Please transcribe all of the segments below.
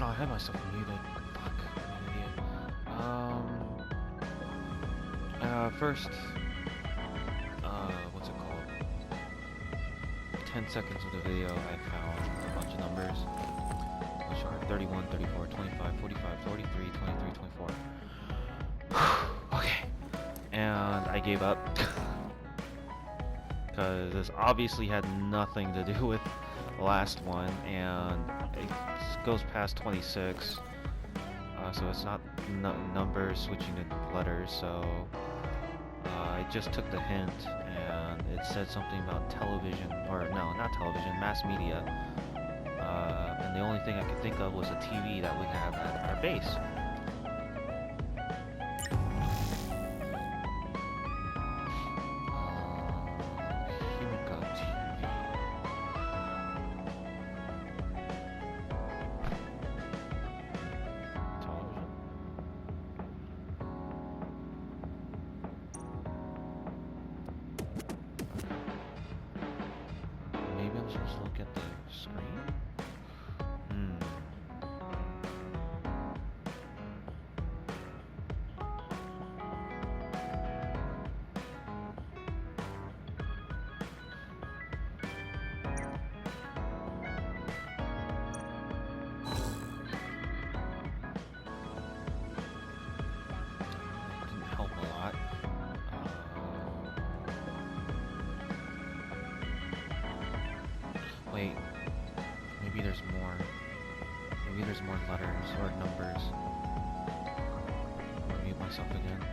Oh, I had myself muted. Fuck, I'm an idiot. First, what's it called? 10 seconds of the video, I found a bunch of numbers, which are 31, 34, 25, 45, 43, 23, 24. Okay. And I gave up. Because this obviously had nothing to do with the last one, and it goes past 26, so it's not numbers switching to letters, so I just took the hint, and it said something about television, or no, not television, mass media, and the only thing I could think of was a TV that we have at our base. Just look at the screen. Didn't help a lot. Wait, maybe there's more. Maybe there's more letters or numbers. I'll mute myself again.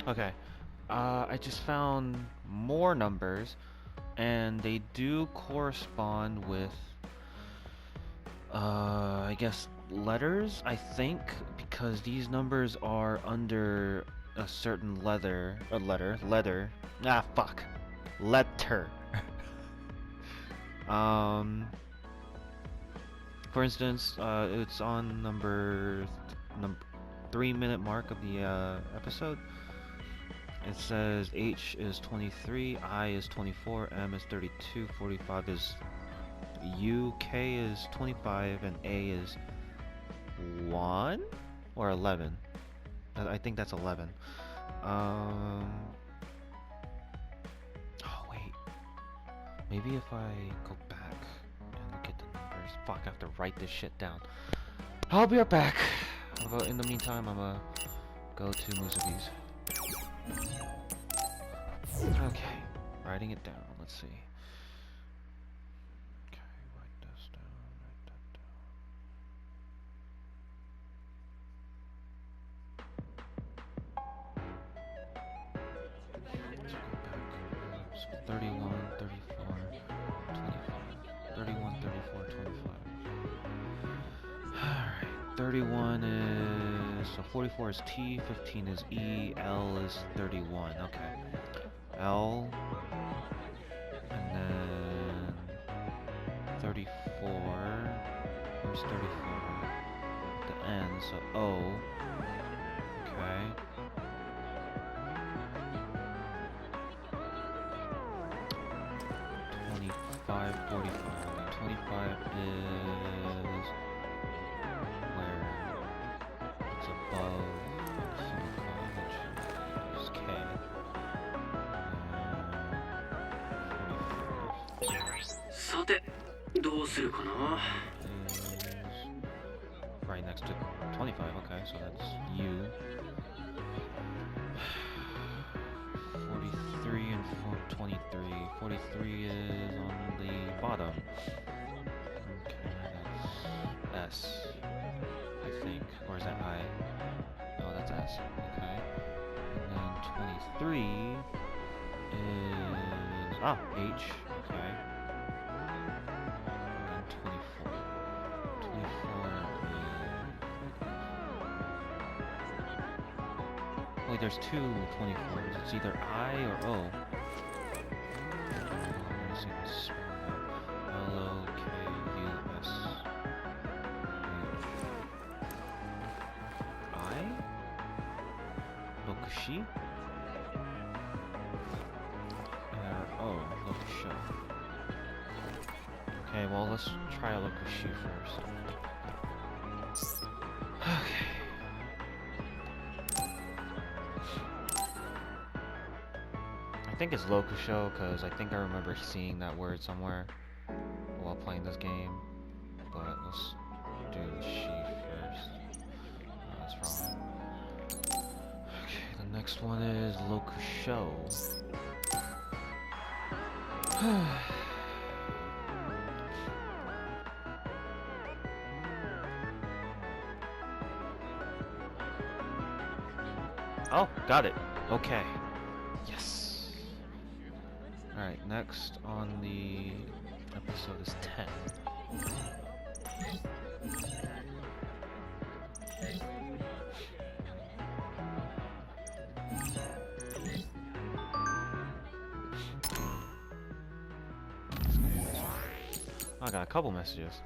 Okay, I just found more numbers, and they do correspond with, I guess, letters, I think, because these numbers are under a certain letter, letter, for instance, it's on number 3-minute mark of the episode. It says H is 23, I is 24, M is 32, 45 is U, K is 25, and A is 1 or 11. I think that's 11. Oh wait, maybe if I go back and look at the numbers. Fuck, I have to write this shit down. I'll be right back. In the meantime, I'm gonna go to Musabi's. Okay, writing it down. Let's see. Okay, write this down. Write that down. So 31, 34, 25. 31, 34, 25. Alright, 31 is... So 44 is T, 15 is E, L is 31. Okay. L, and then 34, where's 34? The N, so O, okay. 25, 45, 25 is where it's above the college, is K. さて、どうするかな? Right next to 25, okay, so that's U. 43 and 23. 43 is on the bottom. Okay, that's S, I think. Or is that I? Oh, that's S. Okay. And then 23 is... Ah, H. Okay. And then 24. 24 is... Wait, there's two 24s. It's either I or O. L-O-K-U-S. I? Lokushi? O, Lokusho. Okay, well, let's try Lokushi first. Okay. I think it's Lokusho, because I think I remember seeing that word somewhere while playing this game. But let's do Shi first. Oh, that's wrong. Okay, the next one is Lokusho. Oh, got it. Okay. Yes. Alright, next on the episode is 10. I got a couple messages.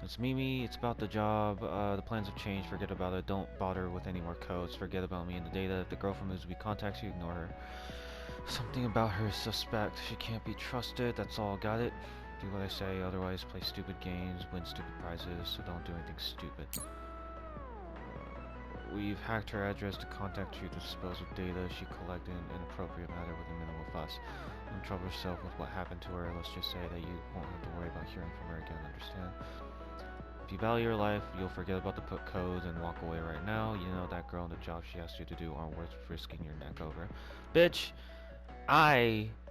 It's Mimi, it's about the job, the plans have changed, forget about it, don't bother with any more codes, forget about me and the data, if the girl from Musabi contacts you, ignore her. Something about her is suspect, she can't be trusted, that's all, got it? Do what I say, otherwise play stupid games, win stupid prizes, so don't do anything stupid. We've hacked her address to contact you to dispose of data she collected in an inappropriate manner with a minimal fuss. Don't trouble yourself with what happened to her, let's just say that you won't have to worry about hearing from her again, understand? If you value your life, you'll forget about the put codes and walk away right now. You know that girl and the job she asked you to do aren't worth risking your neck over. Bitch,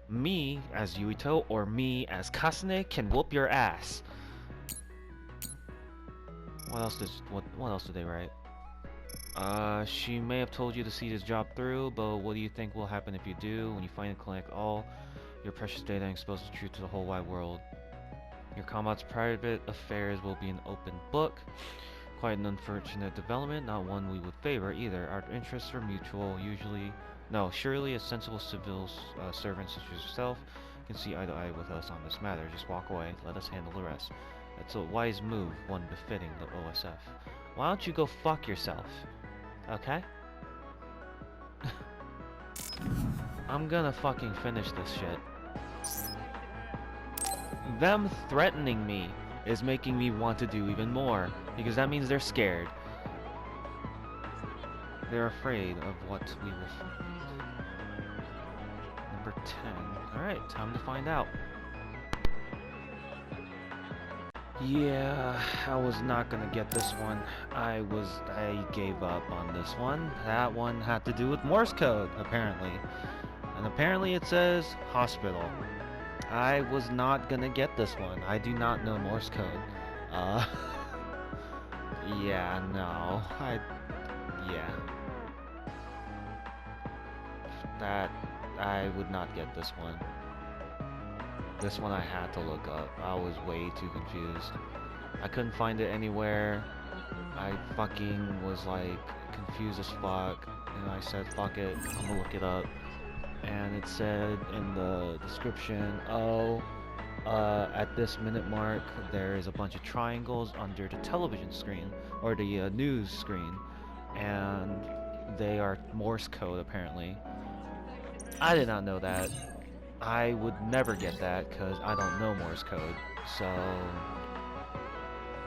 me as Yuito or me as Kasane can whoop your ass. What else did they write? She may have told you to see this job through, but what do you think will happen if you do? When you finally collect all your precious data and expose the truth to the whole wide world. Your combat's private affairs will be an open book. Quite an unfortunate development, not one we would favor either. Our interests are mutual, surely a sensible civil servant such as yourself can see eye to eye with us on this matter. Just walk away, let us handle the rest. That's a wise move, one befitting the OSF. Why don't you go fuck yourself? Okay? I'm gonna fucking finish this shit. Them threatening me is making me want to do even more, because that means they're scared. They're afraid of what we will find. Number 10. Alright, time to find out. Yeah, I was not gonna get this one. I gave up on this one. That one had to do with Morse code, apparently. And apparently it says hospital. I was not gonna get this one. I do not know Morse code. Yeah, no. Yeah. I would not get this one. This one I had to look up. I was way too confused. I couldn't find it anywhere. I fucking was like confused as fuck. And I said, fuck it, I'm gonna look it up. And it said in the description, at this minute mark, there is a bunch of triangles under the television screen, or the news screen. And they are Morse code, apparently. I did not know that. I would never get that because I don't know Morse code. So,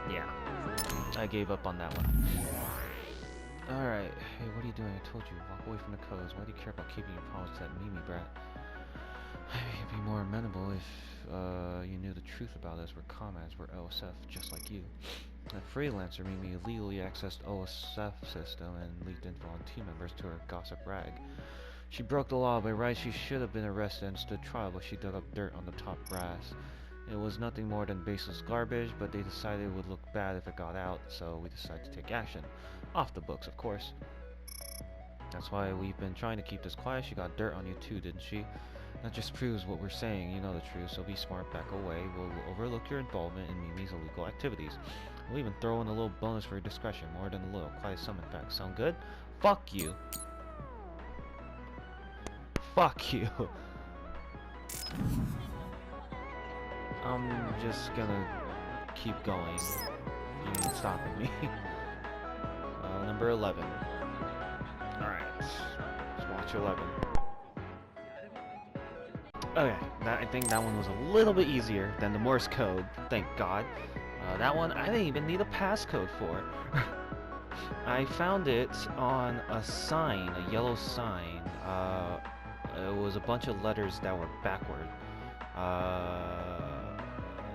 yeah, I gave up on that one. Alright, hey, what are you doing? I told you, walk away from the codes. Why do you care about keeping your promise to that Mimi brat? You'd be more amenable if you knew the truth about us. We're comrades, we're OSF, just like you. A freelancer Mimi illegally accessed OSF system and leaked info on team members to her gossip rag. She broke the law. By rights, she should have been arrested and stood trial, but she dug up dirt on the top brass. It was nothing more than baseless garbage, but they decided it would look bad if it got out, so we decided to take action. Off the books, of course. That's why we've been trying to keep this quiet. She got dirt on you too, didn't she? That just proves what we're saying. You know the truth, so be smart, back away. We'll overlook your involvement in Mimi's illegal activities. We'll even throw in a little bonus for your discretion, more than a little. Quiet summon back. Sound good? Fuck you. Fuck you. I'm just gonna keep going. You ain't stopping me. Number 11. Alright, let's watch 11. Okay, I think that one was a little bit easier than the Morse code, thank God. That one I didn't even need a passcode for. I found it on a sign, a yellow sign. It was a bunch of letters that were backward.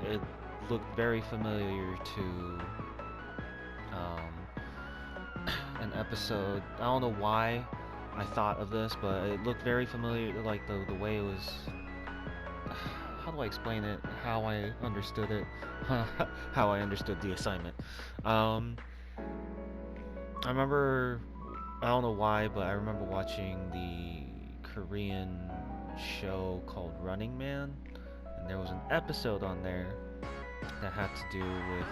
It looked very familiar to an episode. I don't know why I thought of this, but it looked very familiar, like the way it was. How do I explain it? How I understood it? How I understood the assignment. I remember. I don't know why, but I remember watching the Korean show called Running Man, and there was an episode on there that had to do with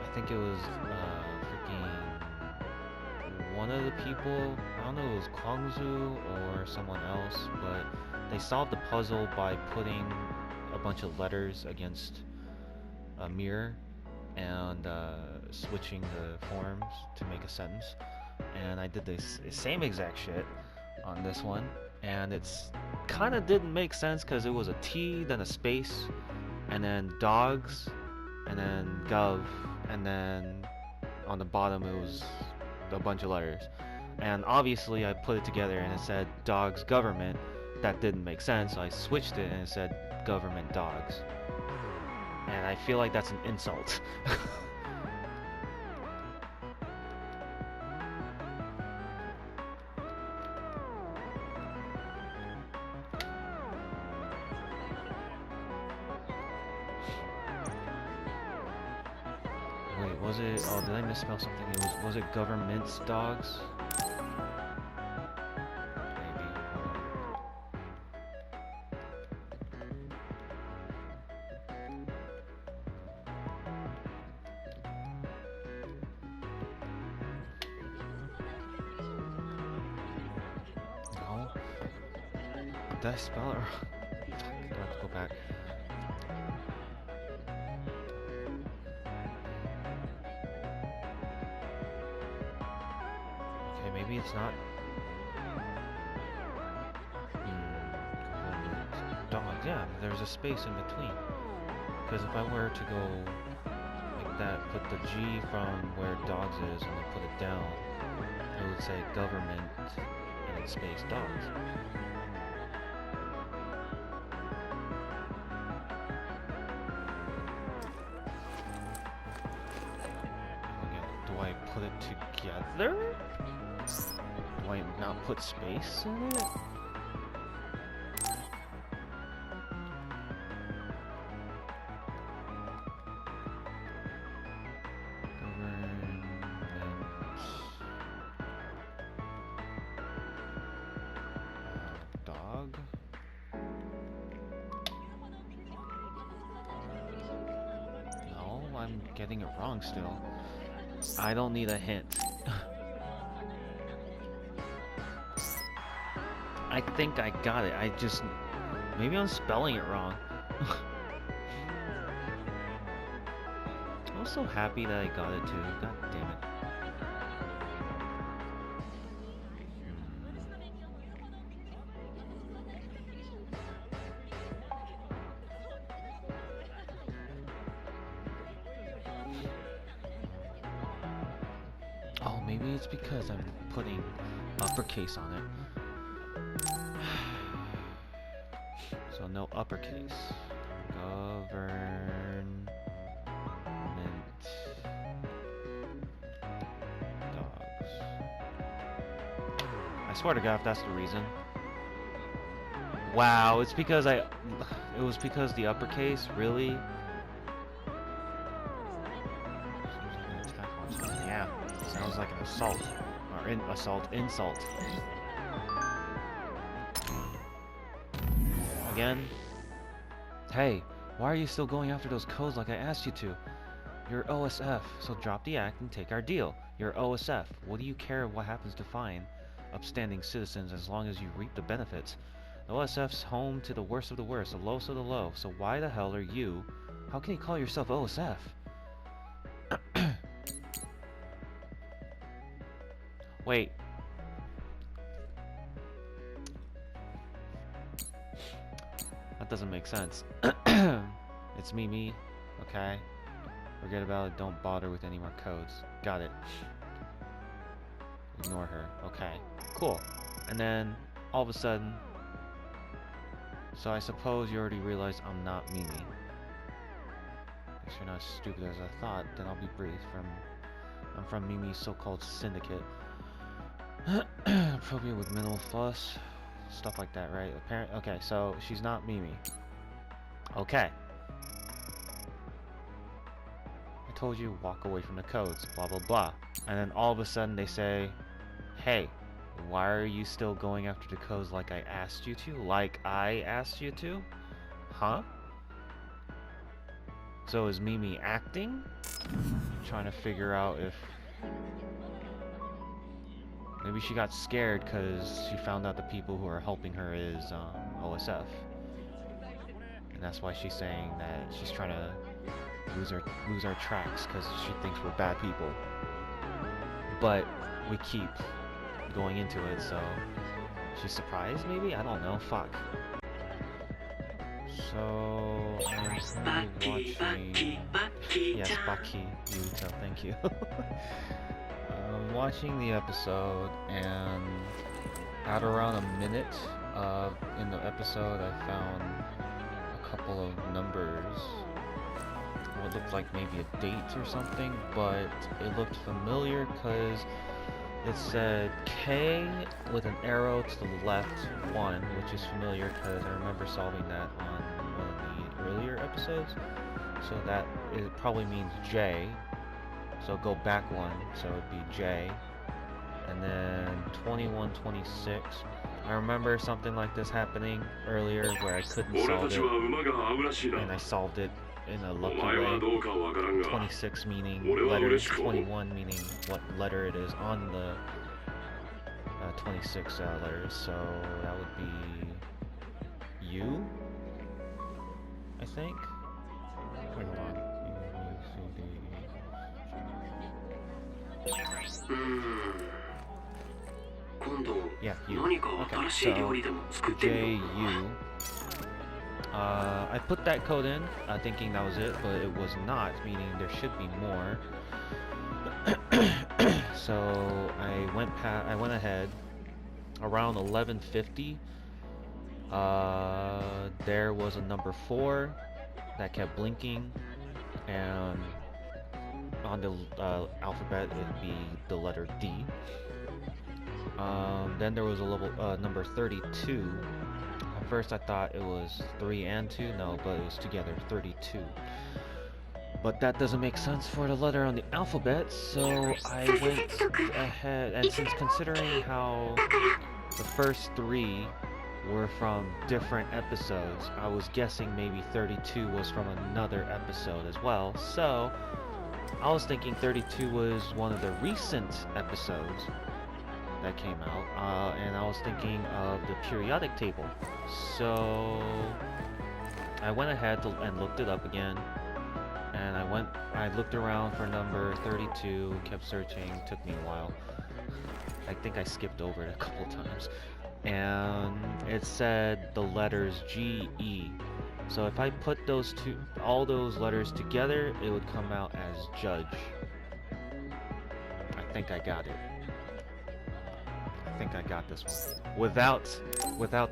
I think it was freaking one of the people. I don't know if it was Kwangzu or someone else, but they solved the puzzle by putting a bunch of letters against a mirror and switching the forms to make a sentence. And I did this same exact shit on this one, and it's kind of didn't make sense because it was a T, then a space, and then dogs, and then gov, and then on the bottom it was a bunch of letters. And obviously I put it together and it said dogs government. That didn't make sense, so I switched it and it said government dogs. And I feel like that's an insult. Wait, was it? Oh, did I misspell something? Was it government's dogs? Maybe. No. Did I spell it wrong? Fuck, I have to go back. Maybe it's not. Dog, yeah, there's a space in between. Because if I were to go like that, put the G from where dogs is, and then put it down, it would say government and then space dogs. Again, do I put it together? Do I not put space in it? Dog. No, I'm getting it wrong still. I don't need a hint. I think I got it. Maybe I'm spelling it wrong. I was so happy that I got it too. God damn it. Oh, maybe it's because I'm putting uppercase on it. So no uppercase. Government dogs. I swear to God, if that's the reason. Wow, it's because it was because the uppercase, really? Yeah, sounds like an assault. Or insult. Again? Hey, why are you still going after those codes like I asked you to? You're OSF, so drop the act and take our deal. You're OSF. What do you care what happens to fine upstanding citizens as long as you reap the benefits? OSF's home to the worst of the worst, the lowest of the low, so why the hell are you? How can you call yourself OSF? Wait. That doesn't make sense. It's Mimi, okay? Forget about it, don't bother with any more codes. Got it. Ignore her. Okay, cool. And then, all of a sudden... So I suppose you already realized I'm not Mimi. If you're not as stupid as I thought, then I'll be brief. I'm from Mimi's so-called syndicate. Appropriate with minimal fuss. Stuff like that, right? Okay, so she's not Mimi. Okay. I told you, walk away from the codes, blah blah blah. And then all of a sudden they say, hey, why are you still going after the codes like I asked you to? Like I asked you to? Huh? So is Mimi acting? Trying to figure out if... Maybe she got scared because she found out the people who are helping her is OSF. And that's why she's saying that she's trying to lose our tracks because she thinks we're bad people. But we keep going into it, so she's surprised maybe? I don't know, fuck. So I'm currently watching... Yes, Baki, Yuto, thank you. I'm watching the episode, and at around a minute in the episode I found a couple of numbers. What looked like maybe a date or something, but it looked familiar because it said K with an arrow to the left, 1, which is familiar because I remember solving that on one of the earlier episodes. So that it probably means J. So go back 1, so it would be J. And then 2126. I remember something like this happening earlier where I couldn't solve it, and I solved it in a lucky way. 26 meaning letters, 21 meaning what letter it is on the 26 letters, so that would be U, I think. Wait, hold on. Yeah, U. Okay, so J-U. I put that code in, thinking that was it, but it was not, meaning there should be more. So I went ahead around 11:50. There was a number 4 that kept blinking, and on the alphabet it'd be the letter D. Then there was a level number 32. At first I thought it was 3 and 2, no, but it was together 32. But that doesn't make sense for the letter on the alphabet, so I went ahead, and since considering how the first 3 were from different episodes, I was guessing maybe 32 was from another episode as well, so I was thinking 32 was one of the recent episodes that came out, and I was thinking of the periodic table. So I went ahead and looked it up again, and I looked around for number 32, kept searching, took me a while. I think I skipped over it a couple times, and it said the letters G, E. So if I put all those letters together, it would come out as judge. I think I got it. I think I got this one without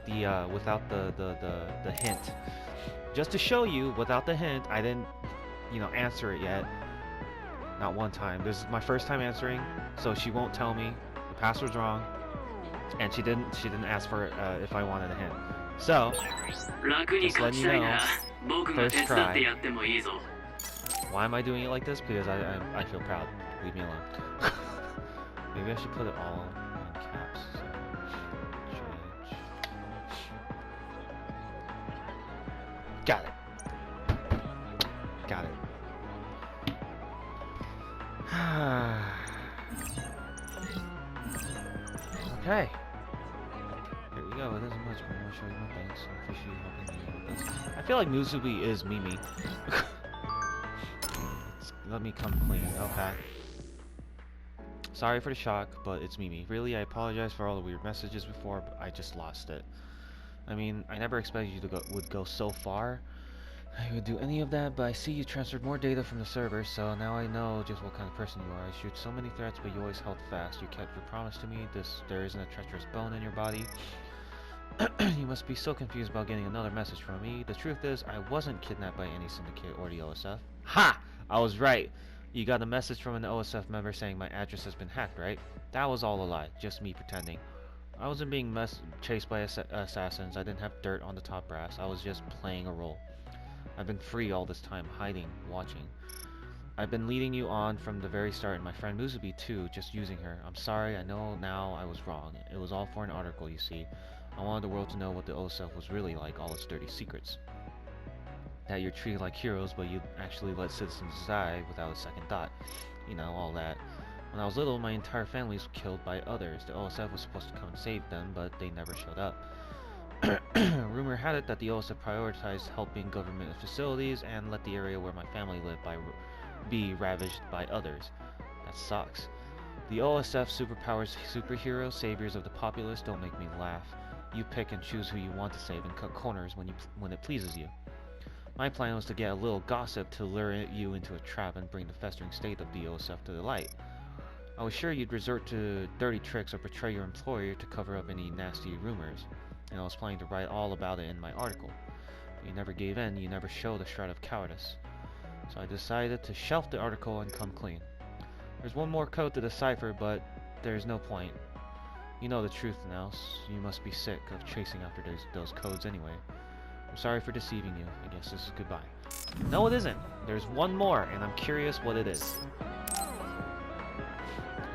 the hint. Just to show you, without the hint, I didn't, answer it yet. Not one time. This is my first time answering, so she won't tell me the password's wrong, and she didn't ask for if I wanted a hint. So just letting you know, first try. Why am I doing it like this? Because I feel proud. Leave me alone. Maybe I should put it all in caps. So, judge. Got it. Got it. Okay. Here we go. It isn't much, but I'm gonna show you my things. I appreciate you helping me with this. I feel like Musubi is Mimi. Let me come clean. Okay. Sorry for the shock, but it's Mimi. Really, I apologize for all the weird messages before, but I just lost it. I mean, I never expected you to would go so far. I would do any of that, but I see you transferred more data from the server, so now I know just what kind of person you are. I shoot so many threats, but you always held fast. You kept your promise to me. There isn't a treacherous bone in your body. You must be so confused about getting another message from me. The truth is, I wasn't kidnapped by any syndicate or the OSF. Ha! I was right. You got a message from an OSF member saying my address has been hacked, right? That was all a lie, just me pretending. I wasn't being chased by assassins. I didn't have dirt on the top brass. I was just playing a role. I've been free all this time, hiding, watching. I've been leading you on from the very start, and my friend Musubi too, just using her. I'm sorry, I know now I was wrong. It was all for an article, you see. I wanted the world to know what the OSF was really like, all its dirty secrets. That you're treated like heroes, but you actually let citizens die without a second thought. You know, all that. When I was little, my entire family was killed by others. The OSF was supposed to come and save them, but they never showed up. Rumor had it that the OSF prioritized helping government facilities and let the area where my family lived be ravaged by others. That sucks. The OSF superpowers, superhero saviors of the populace don't make me laugh. You pick and choose who you want to save and cut corners when it pleases you. My plan was to get a little gossip to lure you into a trap and bring the festering state of the OSF to the light. I was sure you'd resort to dirty tricks or betray your employer to cover up any nasty rumors, and I was planning to write all about it in my article. But you never gave in, you never showed a shred of cowardice. So I decided to shelf the article and come clean. There's one more code to decipher, but there's no point. You know the truth now, so you must be sick of chasing after those codes anyway. I'm sorry for deceiving you. I guess this is goodbye. No, it isn't. There's one more, and I'm curious what it is.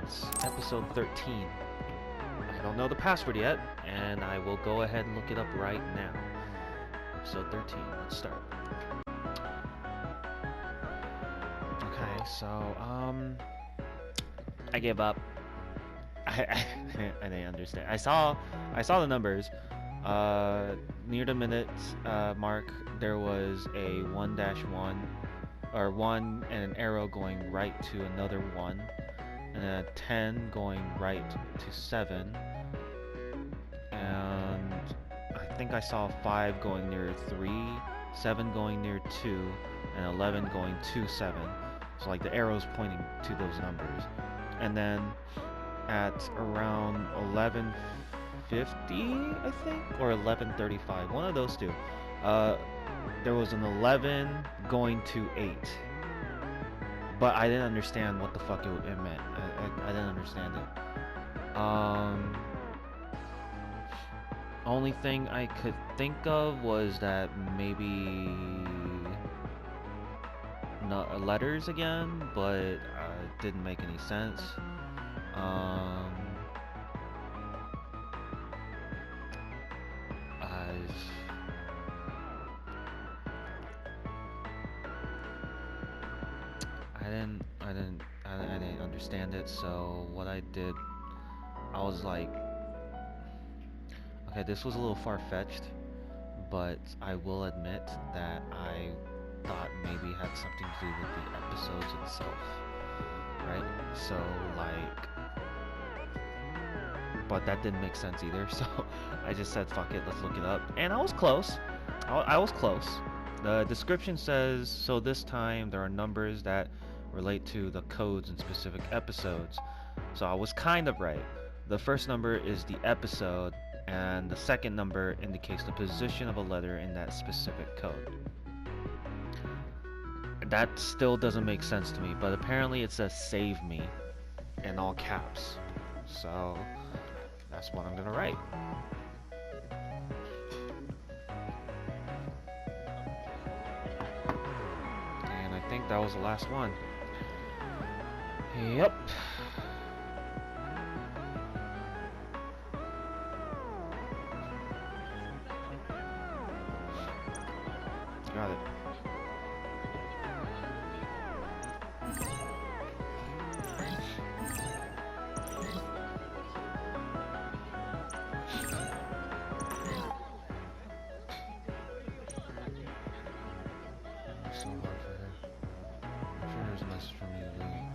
It's episode 13. I don't know the password yet, and I will go ahead and look it up right now. Episode 13. Let's start. Okay, so, I gave up. I didn't understand. I saw the numbers. Near the minute mark, there was a 1-1, or 1 and an arrow going right to another 1, and then a 10 going right to 7, and I think I saw 5 going near 3, 7 going near 2, and 11 going to 7. So like the arrows pointing to those numbers. And then at around 11:50, I think, or 11:35, one of those two, there was an 11 going to 8. But I didn't understand what the fuck it meant. I didn't understand it. Only thing I could think of was that maybe letters again, but it didn't make any sense. I didn't understand it. So what I did, I was like, okay, this was a little far-fetched, but I will admit that I thought maybe it had something to do with the episodes itself, right? So like, but that didn't make sense either. So I just said, fuck it, let's look it up, and I was close. I was close. The description says, so this time there are numbers that relate to the codes in specific episodes. So I was kind of right. The first number is the episode, and the second number indicates the position of a letter in that specific code. That still doesn't make sense to me, but apparently it says save me in all caps. So that's what I'm gonna write. And I think that was the last one. Yep. Got it. So hard for her. I'm sure there's a message from you,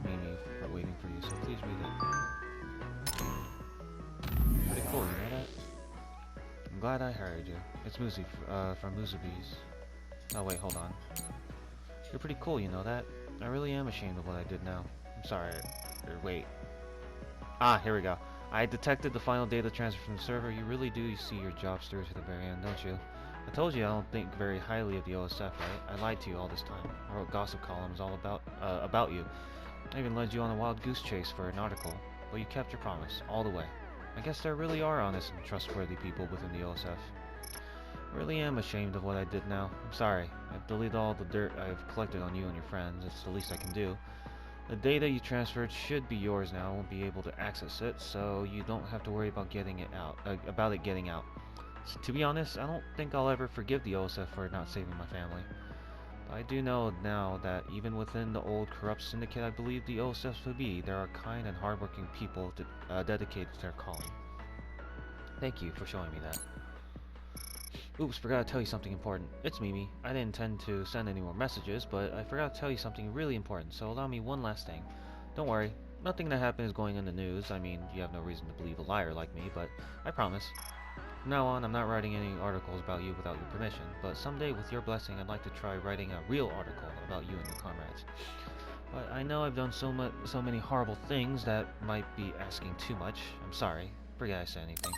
Mimi, waiting for you, so please read it. Pretty cool, you know that? I'm glad I hired you. It's Muzi from Muzibees. Oh wait, hold on. You're pretty cool, you know that? I really am ashamed of what I did now. I'm sorry. Wait. Ah, here we go. I detected the final data transfer from the server. You really do see your jobs through to the very end, don't you? I told you I don't think very highly of the OSF, right? I lied to you all this time. I wrote gossip columns all about you. I even led you on a wild goose chase for an article. But you kept your promise, all the way. I guess there really are honest and trustworthy people within the OSF. I really am ashamed of what I did now. I'm sorry. I've deleted all the dirt I've collected on you and your friends. It's the least I can do. The data you transferred should be yours now. I won't be able to access it, so you don't have to worry about getting it out. Getting out. So, to be honest, I don't think I'll ever forgive the OSF for not saving my family. But I do know now that even within the old corrupt syndicate I believe the OSF to be, there are kind and hardworking people dedicated to their calling. Thank you for showing me that. Oops, forgot to tell you something important. It's Mimi. I didn't intend to send any more messages, but I forgot to tell you something really important, so allow me one last thing. Don't worry, nothing that happened is going in the news. I mean, you have no reason to believe a liar like me, but I promise. From now on, I'm not writing any articles about you without your permission, but someday, with your blessing, I'd like to try writing a real article about you and your comrades. But I know I've done so many horrible things that might be asking too much. I'm sorry. Forget I said anything.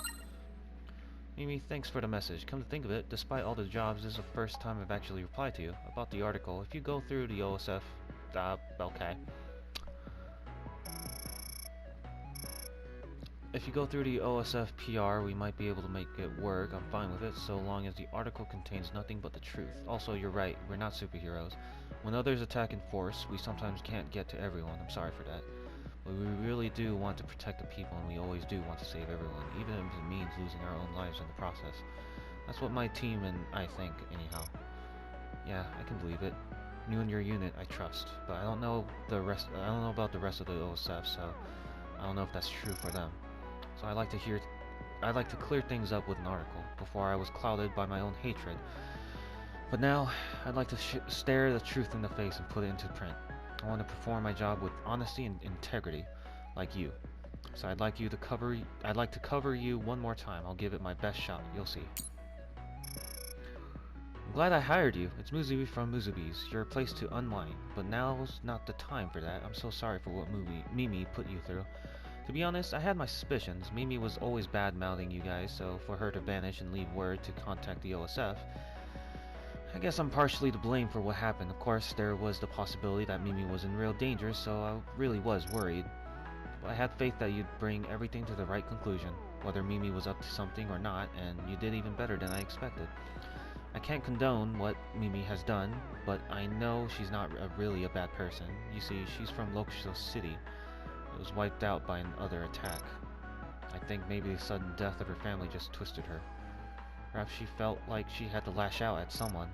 Mimi, thanks for the message. Come to think of it, despite all the jobs, this is the first time I've actually replied to you about the article. If you go through the OSF, okay. If you go through the OSF PR, we might be able to make it work. I'm fine with it, so long as the article contains nothing but the truth. Also, you're right, we're not superheroes. When others attack in force, we sometimes can't get to everyone. I'm sorry for that. But we really do want to protect the people, and we always do want to save everyone, even if it means losing our own lives in the process. That's what my team and I think, anyhow. Yeah, I can believe it. You and your unit, I trust, but I don't know about the rest of the OSF, so I don't know if that's true for them. So I'd like to clear things up with an article. Before I was clouded by my own hatred, but now I'd like to stare the truth in the face and put it into print. I want to perform my job with honesty and integrity, like you. So I'd like to cover you one more time. I'll give it my best shot. You'll see. I'm glad I hired you. It's Musubi from Musubi's. You're a place to unwind. But now's not the time for that. I'm so sorry for what Mimi put you through. To be honest, I had my suspicions. Mimi was always bad-mouthing you guys, so for her to vanish and leave word to contact the OSF, I guess I'm partially to blame for what happened. Of course, there was the possibility that Mimi was in real danger, so I really was worried. But I had faith that you'd bring everything to the right conclusion, whether Mimi was up to something or not, and you did even better than I expected. I can't condone what Mimi has done, but I know she's not really a bad person. You see, she's from Lokusho City. It was wiped out by another attack. I think maybe the sudden death of her family just twisted her. Perhaps she felt like she had to lash out at someone.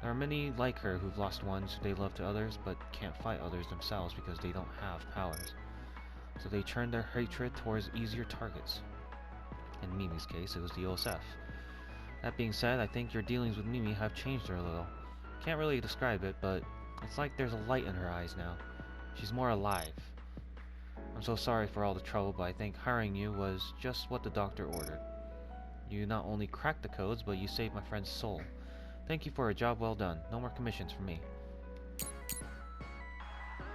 There are many like her who've lost ones they love to others, but can't fight others themselves because they don't have powers. So they turn their hatred towards easier targets. In Mimi's case, it was the OSF. That being said, I think your dealings with Mimi have changed her a little. Can't really describe it, but it's like there's a light in her eyes now. She's more alive. I'm so sorry for all the trouble, but I think hiring you was just what the doctor ordered. You not only cracked the codes, but you saved my friend's soul. Thank you for a job well done. No more commissions for me.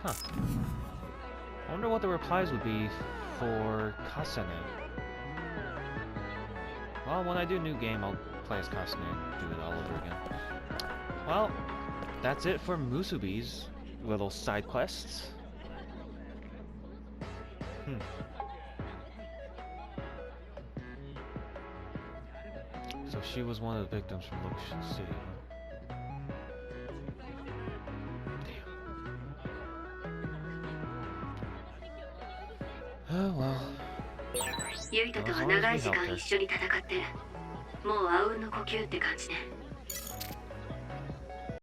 Huh. I wonder what the replies would be for Kasane. Well, when I do a new game, I'll play as Kasane and do it all over again. Well, that's it for Musubi's little side quests. So she was one of the victims from Lokusho City, huh? Damn. Oh well. ユイトとは長い時間一緒に戦ってもうあうんの呼吸って感じね。